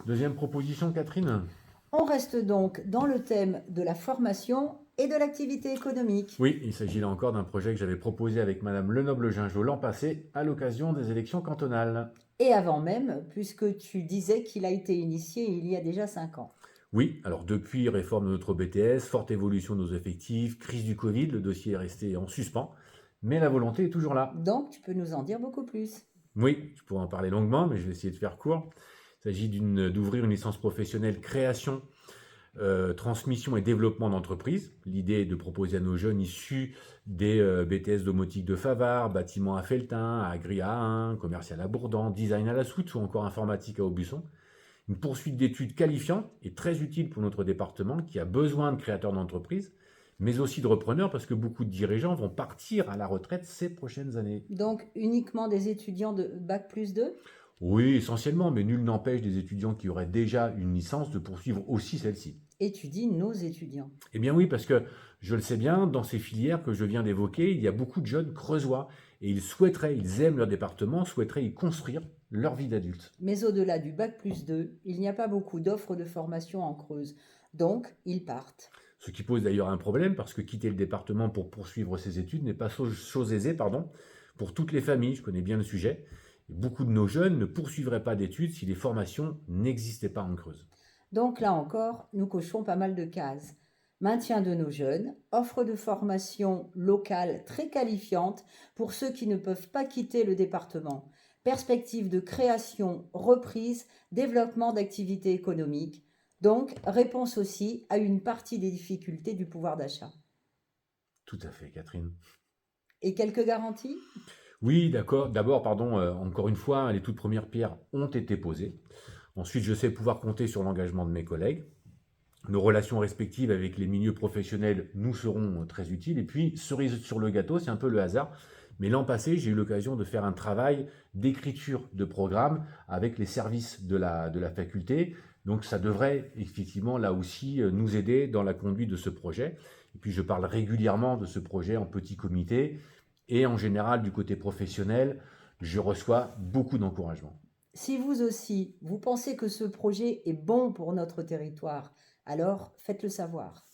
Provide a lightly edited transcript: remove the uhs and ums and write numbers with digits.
Deuxième proposition, Catherine. On reste donc dans le thème de la formation et de l'activité économique. Oui, il s'agit là encore d'un projet que j'avais proposé avec Madame Lenoble-Gingeot l'an passé à l'occasion des élections cantonales. Et avant même, puisque tu disais qu'il a été initié il y a déjà 5 ans. Oui, alors depuis réforme de notre BTS, forte évolution de nos effectifs, crise du Covid, le dossier est resté en suspens, mais la volonté est toujours là. Donc, tu peux nous en dire beaucoup plus. Oui, je pourrais en parler longuement, mais je vais essayer de faire court. Il s'agit d'ouvrir une licence professionnelle création, transmission et développement d'entreprise. L'idée est de proposer à nos jeunes issus des BTS domotique de Favard, bâtiment à Felletin, agri à Ain, commercial à Bourdan, design à la Soute ou encore informatique à Aubusson. Une poursuite d'études qualifiantes et très utile pour notre département qui a besoin de créateurs d'entreprises, mais aussi de repreneurs parce que beaucoup de dirigeants vont partir à la retraite ces prochaines années. Donc, uniquement des étudiants de Bac+2 ? Oui, essentiellement, mais nul n'empêche des étudiants qui auraient déjà une licence de poursuivre aussi celle-ci. Étudient nos étudiants. Eh bien oui, parce que je le sais bien, dans ces filières que je viens d'évoquer, il y a beaucoup de jeunes creusois et ils aiment leur département, souhaiteraient y construire leur vie d'adulte. Mais au-delà du Bac+2, il n'y a pas beaucoup d'offres de formation en Creuse. Donc, ils partent. Ce qui pose d'ailleurs un problème parce que quitter le département pour poursuivre ses études n'est pas chose aisée, pour toutes les familles, je connais bien le sujet. Et beaucoup de nos jeunes ne poursuivraient pas d'études si les formations n'existaient pas en Creuse. Donc là encore, nous cochons pas mal de cases. Maintien de nos jeunes, offre de formation locale très qualifiante pour ceux qui ne peuvent pas quitter le département, perspective de création, reprise, développement d'activités économiques, donc réponse aussi à une partie des difficultés du pouvoir d'achat. Tout à fait, Catherine. Et quelques garanties ? Oui, d'accord. D'abord, encore une fois, les toutes premières pierres ont été posées. Ensuite, je sais pouvoir compter sur l'engagement de mes collègues. Nos relations respectives avec les milieux professionnels nous seront très utiles. Et puis, cerise sur le gâteau, c'est un peu le hasard. Mais l'an passé, j'ai eu l'occasion de faire un travail d'écriture de programme avec les services de la faculté. Donc ça devrait effectivement là aussi nous aider dans la conduite de ce projet. Et puis je parle régulièrement de ce projet en petit comité. Et en général, du côté professionnel, je reçois beaucoup d'encouragement. Si vous aussi, vous pensez que ce projet est bon pour notre territoire, alors faites-le savoir.